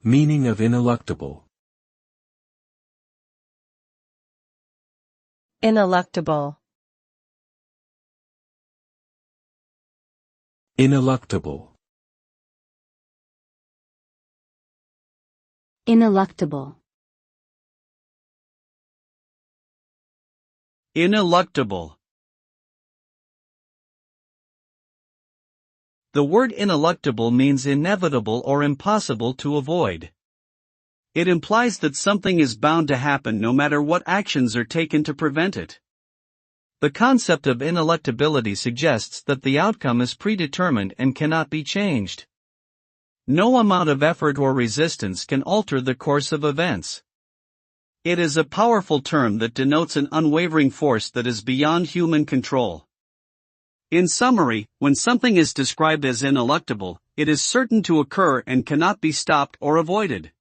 Meaning of ineluctable. Ineluctable. Ineluctable. Ineluctable. Ineluctable. The word ineluctable means inevitable or impossible to avoid. It implies that something is bound to happen no matter what actions are taken to prevent it. The concept of ineluctability suggests that the outcome is predetermined and cannot be changed. No amount of effort or resistance can alter the course of events. It is a powerful term that denotes an unwavering force that is beyond human control. In summary, when something is described as ineluctable, it is certain to occur and cannot be stopped or avoided.